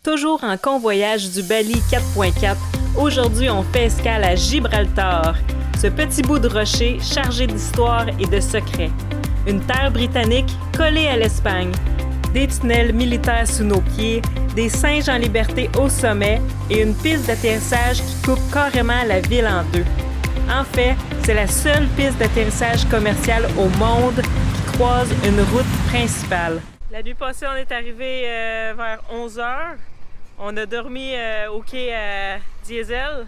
Toujours en convoyage du Bali 4.4, aujourd'hui on fait escale à Gibraltar, ce petit bout de rocher chargé d'histoire et de secrets. Une terre britannique collée à l'Espagne, des tunnels militaires sous nos pieds, des singes en liberté au sommet et une piste d'atterrissage qui coupe carrément la ville en deux. En fait, c'est la seule piste d'atterrissage commerciale au monde qui croise une route principale. La nuit passée, on est arrivé vers 11h. On a dormi au quai Diesel.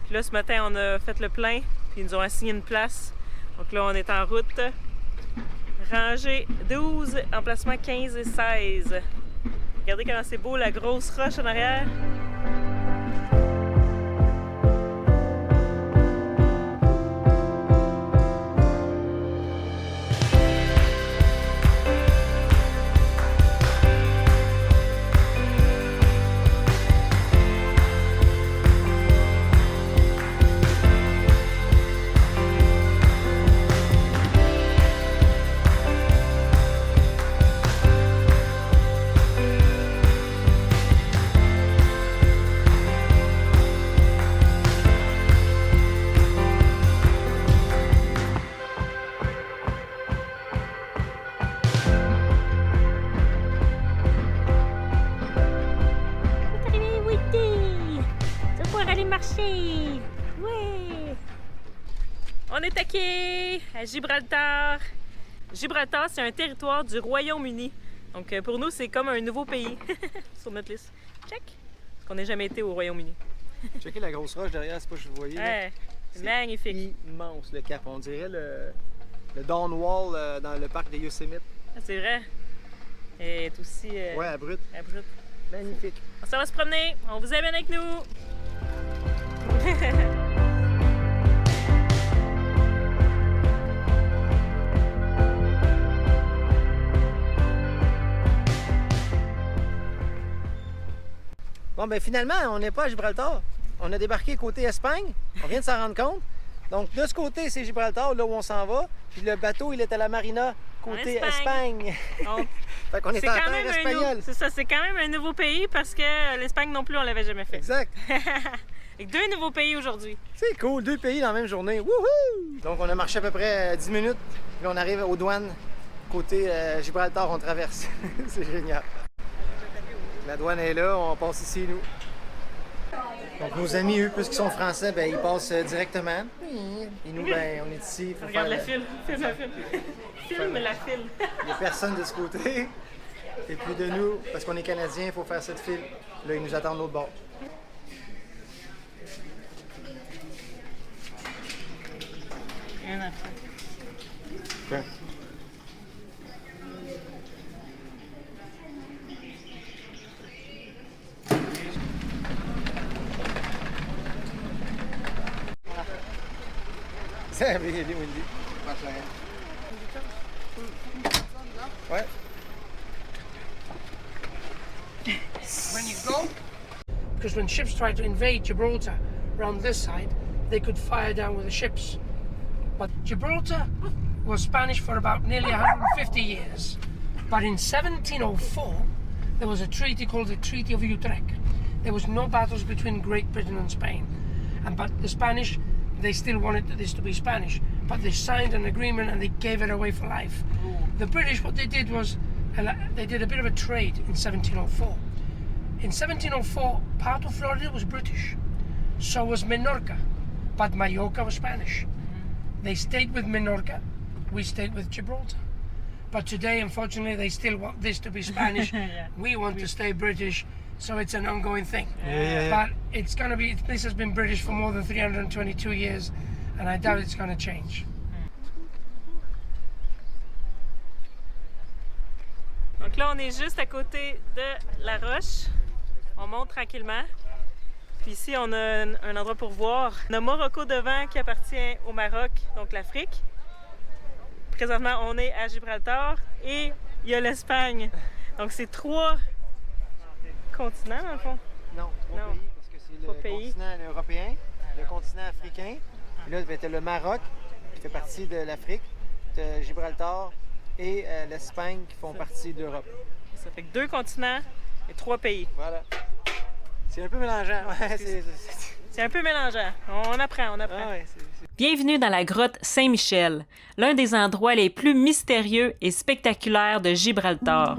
Puis là, ce matin, on a fait le plein. Puis ils nous ont assigné une place. Donc là, on est en route. Rangée 12, emplacement 15 et 16. Regardez comment c'est beau, la grosse roche en arrière. Marcher! Ouais! On est à quai à Gibraltar. Gibraltar, c'est un territoire du Royaume-Uni. Donc pour nous, c'est comme un nouveau pays sur notre liste. Check! Parce qu'on n'a jamais été au Royaume-Uni. Checkez la grosse roche derrière, c'est pas que vous voyez. Ouais, c'est magnifique. Immense le cap. On dirait le Dawn Wall dans le parc des Yosemite. Ah, c'est vrai. Et est aussi... ouais, abrupte. Abrupte. Magnifique. Ça va se promener. On vous amène avec nous. Bon, ben finalement, on n'est pas à Gibraltar. On a débarqué côté Espagne. On vient de s'en rendre compte. Donc, de ce côté, c'est Gibraltar, là où on s'en va. Puis le bateau, il est à la marina, côté Espagne. Donc, fait qu'on est en terre espagnole. C'est ça, c'est quand même un nouveau pays parce que l'Espagne non plus, on l'avait jamais fait. Exact. Avec 2 nouveaux pays aujourd'hui. C'est cool, 2 pays dans la même journée. Wouhou! Donc, on a marché à peu près 10 minutes. Puis on arrive aux douanes. Côté Gibraltar, on traverse. C'est génial. La douane est là, on passe ici, nous. Donc, nos amis, eux, puisqu'ils sont français, ben, ils passent directement. Et nous, ben, on est ici. Faut regarde faire la file, filme la file. Filme la file. Il n'y a personne de ce côté. Et puis de nous, parce qu'on est Canadiens, il faut faire cette file. Là, ils nous attendent de l'autre bord. Rien à faire. Okay. C'est bien, Wendy. Ouais. When you go, because when ships tried to invade Gibraltar around this side, they could fire down with the ships. But Gibraltar was Spanish for about nearly 150 years. But in 1704, there was a treaty called the Treaty of Utrecht. There was no battles between Great Britain and Spain. But the Spanish, they still wanted this to be Spanish. But they signed an agreement and they gave it away for life. The British, what they did was, they did a bit of a trade in 1704. In 1704, part of Florida was British. So was Menorca. But Mallorca was Spanish. They stayed with Menorca, we stayed with Gibraltar. But today, unfortunately, they still want this to be Spanish. Yeah. We want to stay British, so it's an ongoing thing. Yeah. But it's going to be, this has been British for more than 322 years, and I doubt it's going to change. Donc là, on est juste à côté de la roche. On monte tranquillement. Puis ici, on a un endroit pour voir. On a Morocco devant qui appartient au Maroc, donc l'Afrique. Présentement, on est à Gibraltar et il y a l'Espagne. Donc c'est 3 continents dans le fond. Non, 3 pays, parce que c'est le continent européen, le continent africain. Puis là, tu as le Maroc, qui fait partie de l'Afrique. Tu as Gibraltar et l'Espagne qui font partie d'Europe. Ça fait que 2 continents et 3 pays. Voilà. C'est un peu mélangeant. Ouais, C'est un peu mélangeant. On apprend, on apprend. Ah ouais, Bienvenue dans la grotte Saint-Michel, l'un des endroits les plus mystérieux et spectaculaires de Gibraltar.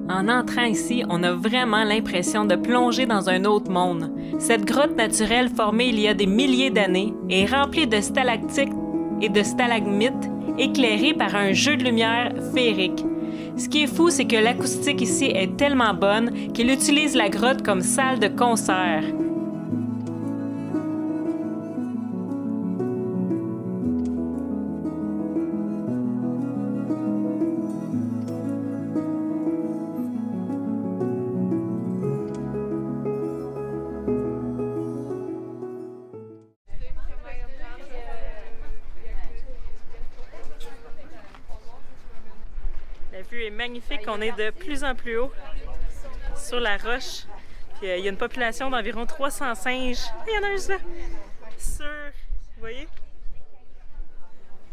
En entrant ici, on a vraiment l'impression de plonger dans un autre monde. Cette grotte naturelle formée il y a des milliers d'années est remplie de stalactites et de stalagmites éclairée par un jeu de lumière féerique. Ce qui est fou, c'est que l'acoustique ici est tellement bonne qu'il utilise la grotte comme salle de concert. La vue est magnifique, on est de plus en plus haut sur la roche. Puis, il y a une population d'environ 300 singes. Il y en a juste là. Vous voyez?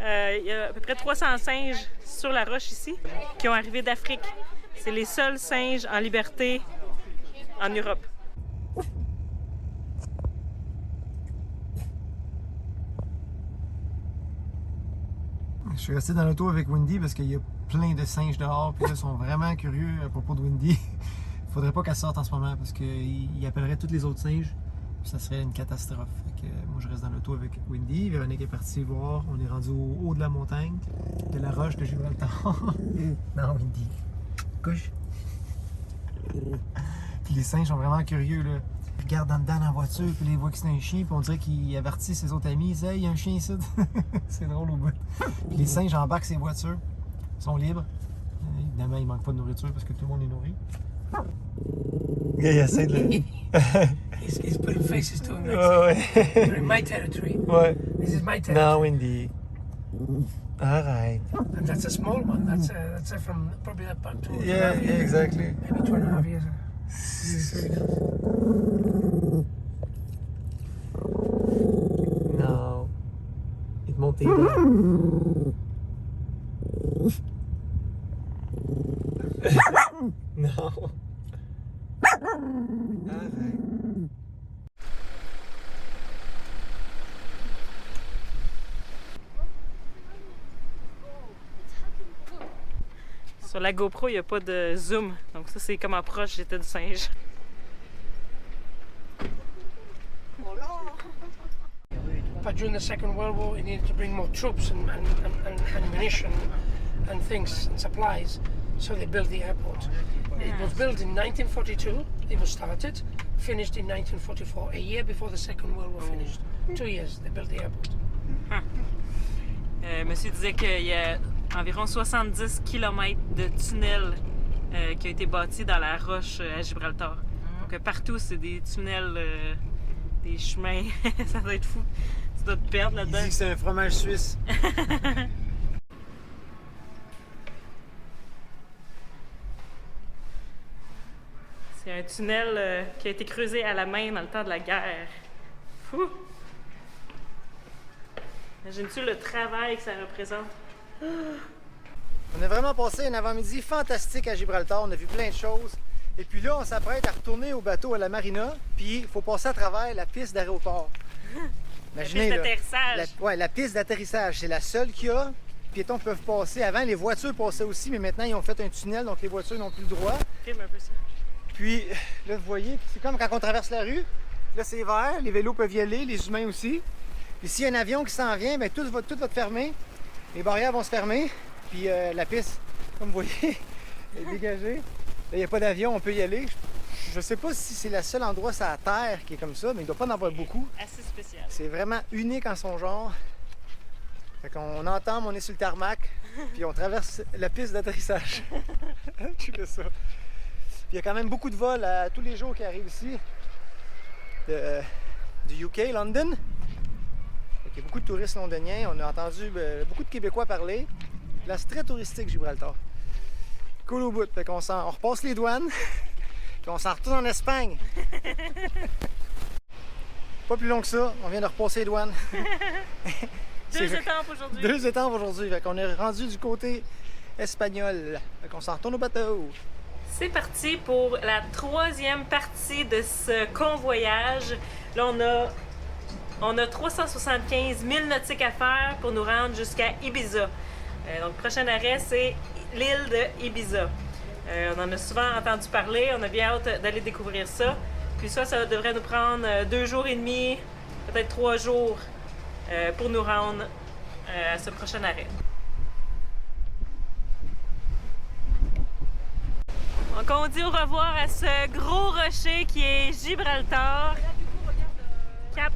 Il y a à peu près 300 singes sur la roche ici qui ont arrivé d'Afrique. C'est les seuls singes en liberté en Europe. Je suis resté dans l'auto avec Wendy parce qu'il y a plein de singes dehors, puis là, ils sont vraiment curieux à propos de Wendy. Il faudrait pas qu'elle sorte en ce moment parce qu'il appellerait tous les autres singes, puis ça serait une catastrophe. Fait que, moi, je reste dans l'auto avec Wendy. Véronique est partie voir. On est rendu au haut de la montagne, de la roche de Gibraltar. Non, Wendy. Couche. Puis les singes sont vraiment curieux, là. Ils regardent en dedans dans la voiture, puis ils voient que c'est un chien, puis on dirait qu'il avertit ses autres amis. Ils disent « Hey, il y a un chien ici! » C'est drôle au bout. Puis les singes embarquent ces voitures. Ils sont libres. Évidemment, il manque pas de nourriture parce que tout le monde est nourri. Il essaie de le... He's putting faces to him. Ouais. You're in my territory. Ouais. This is my territory. Non, Wendy. Alright. And that's a small one. That's from probably about 2 Yeah, exactly. maybe 2.5 years. Non. Il te monte tes dents. Non. Arrête. Sur la GoPro, il n'y a pas de zoom. Donc ça, c'est comme approche, j'étais du singe. But during the Second World War, he needed to bring more troops and ammunition and things and supplies, so they built the airport. It was built in 1942. It was started, finished in 1944, a year before the Second World War finished. 2 years they built the airport. Monsieur disait qu'il y a environ 70 km de tunnels qui ont été bâtis dans la roche à Gibraltar. Donc partout, c'est des tunnels, des chemins. Ça doit être fou. Tu dois te perdre là-dedans. Il dit que c'est un fromage suisse. C'est un tunnel qui a été creusé à la main dans le temps de la guerre. Fou! Imagines-tu le travail que ça représente? On a vraiment passé un avant-midi fantastique à Gibraltar. On a vu plein de choses. Et puis là, on s'apprête à retourner au bateau à la marina. Puis il faut passer à travers la piste d'aéroport. Imaginez, la piste d'atterrissage. La piste d'atterrissage. C'est la seule qu'il y a. Les piétons peuvent passer. Avant, les voitures passaient aussi, mais maintenant, ils ont fait un tunnel, donc les voitures n'ont plus le droit. Filme un peu ça. Puis là, vous voyez, c'est comme quand on traverse la rue. Là, c'est vert. Les vélos peuvent y aller, les humains aussi. Puis s'il y a un avion qui s'en vient, bien, tout va te fermer. Les barrières vont se fermer. Puis la piste, comme vous voyez, est dégagée. Là, il n'y a pas d'avion, on peut y aller. Je ne sais pas si c'est le seul endroit sur la Terre qui est comme ça, mais il ne doit pas en avoir beaucoup. Assez spécial. C'est vraiment unique en son genre. Fait qu'on entame, on est sur le tarmac, puis on traverse la piste d'atterrissage. Tu fais ça. Puis il y a quand même beaucoup de vols tous les jours qui arrivent ici. Du UK, London. Il y a beaucoup de touristes londoniens. On a entendu beaucoup de Québécois parler. Là, c'est très touristique, Gibraltar. Cool au bout. Fait qu'on on repasse les douanes, puis on s'en retourne en Espagne. Pas plus long que ça. On vient de repasser les douanes. 2 étampes aujourd'hui. 2 étampes aujourd'hui. Fait qu'on est rendu du côté espagnol. Fait qu'on s'en retourne au bateau. C'est parti pour la troisième partie de ce convoyage. Là, on a 375 milles nautiques à faire pour nous rendre jusqu'à Ibiza. Donc, le prochain arrêt, c'est l'île de Ibiza. On en a souvent entendu parler, on a bien hâte d'aller découvrir ça. Puis ça devrait nous prendre 2 jours et demi, peut-être 3 jours pour nous rendre à ce prochain arrêt. Donc on dit au revoir à ce gros rocher qui est Gibraltar. Cap,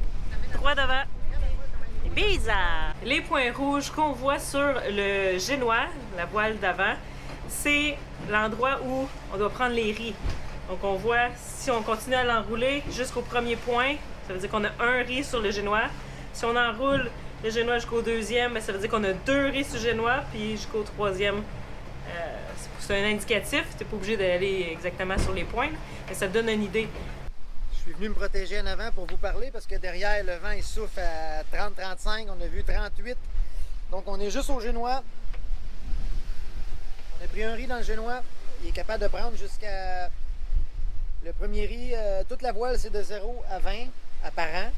droit devant. Ibiza! Les points rouges qu'on voit sur le génois, la voile d'avant, c'est l'endroit où on doit prendre les riz. Donc on voit, si on continue à l'enrouler jusqu'au premier point, ça veut dire qu'on a un riz sur le génois. Si on enroule le génois jusqu'au deuxième, ça veut dire qu'on a 2 riz sur le génois, puis jusqu'au troisième. C'est un indicatif, tu n'es pas obligé d'aller exactement sur les points, mais ça te donne une idée. Je suis venu me protéger en avant pour vous parler parce que derrière, le vent il souffle à 30-35, on a vu 38. Donc on est juste au génois. On a pris un riz dans le génois. Il est capable de prendre jusqu'à... Le premier riz, toute la voile c'est de 0 à 20 apparent.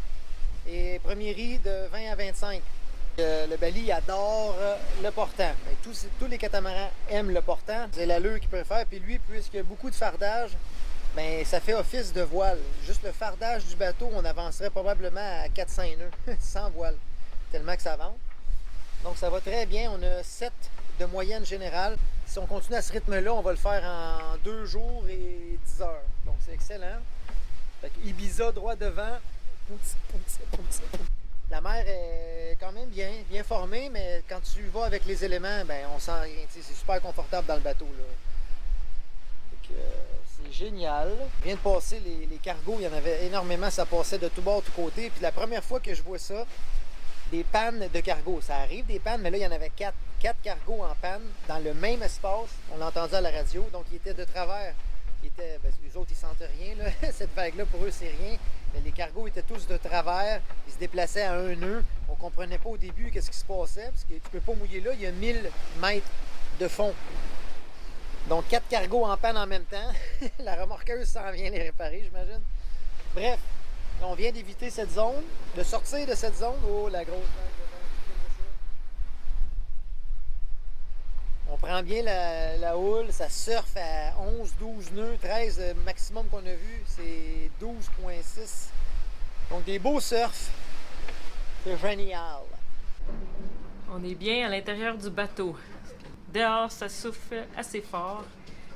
Et premier riz de 20 à 25. Le Bali adore le portant. Tous les catamarans aiment le portant. C'est l'allure qu'il préfère. Puis lui, puisqu'il y a beaucoup de fardage, ben, ça fait office de voile. Juste le fardage du bateau, on avancerait probablement à 400 nœuds, sans voile, tellement que ça avance. Donc ça va très bien. On a 7 de moyenne générale. Si on continue à ce rythme-là, on va le faire en 2 jours et 10 heures. Donc c'est excellent. Fait que Ibiza droit devant. La mer est quand même bien formée, mais quand tu vas avec les éléments, ben on sent rien. C'est super confortable dans le bateau, là. C'est génial. Je viens de passer les cargos, il y en avait énormément, ça passait de tout bord, tout côté. Puis la première fois que je vois ça, des pannes de cargos. Ça arrive des pannes, mais là, il y en avait 4 cargos en panne dans le même espace. On l'a entendu à la radio, donc ils étaient de travers. Les autres, ils sentent rien, là. Cette vague-là, pour eux, c'est rien. Mais les cargos étaient tous de travers. Ils se déplaçaient à un nœud. On ne comprenait pas au début qu'est-ce qui se passait, parce que tu peux pas mouiller là. Il y a 1000 mètres de fond. Donc, 4 cargos en panne en même temps. La remorqueuse s'en vient les réparer, j'imagine. Bref, on vient d'éviter cette zone, de sortir de cette zone. Oh, la grosse vague de vent. On prend bien la houle, ça surfe à 11-12 nœuds, 13 maximum qu'on a vu, c'est 12,6. Donc des beaux surfs, c'est génial. On est bien à l'intérieur du bateau. Dehors, ça souffle assez fort.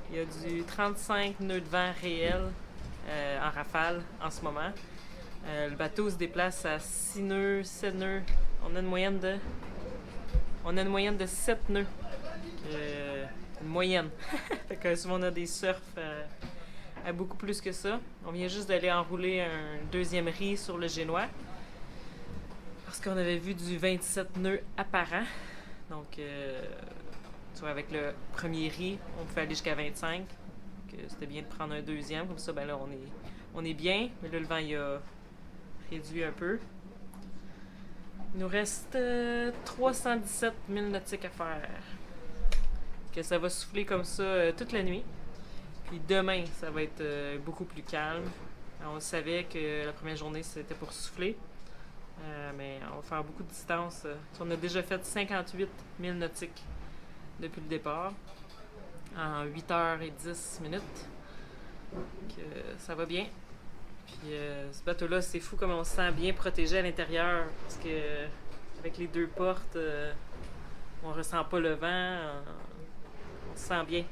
Il y a du 35 nœuds de vent réel en rafale en ce moment. Le bateau se déplace à 6 nœuds, 7 nœuds. On a une moyenne de 7 nœuds. Une moyenne. Fait que souvent on a des surfs à beaucoup plus que ça. On vient juste d'aller enrouler un deuxième riz sur le génois parce qu'on avait vu du 27 nœuds apparent. Donc, tu vois, avec le premier riz, on pouvait aller jusqu'à 25. C'était bien de prendre un deuxième. Comme ça, ben là, on est bien. Mais là, le vent, il a réduit un peu. Il nous reste 317 milles nautiques à faire. Que ça va souffler comme ça toute la nuit. Puis demain, ça va être beaucoup plus calme. On savait que la première journée, c'était pour souffler. Mais on va faire beaucoup de distance. On a déjà fait 58 milles nautiques depuis le départ, en 8h10 minutes. Donc, ça va bien. Puis ce bateau-là, c'est fou comme on se sent bien protégé à l'intérieur. Parce que avec les 2 portes, on ressent pas le vent. On se sent bien.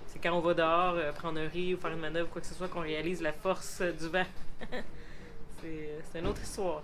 C'est quand on va dehors prendre un riz ou faire une manœuvre, quoi que ce soit, qu'on réalise la force du vent. C'est une autre histoire.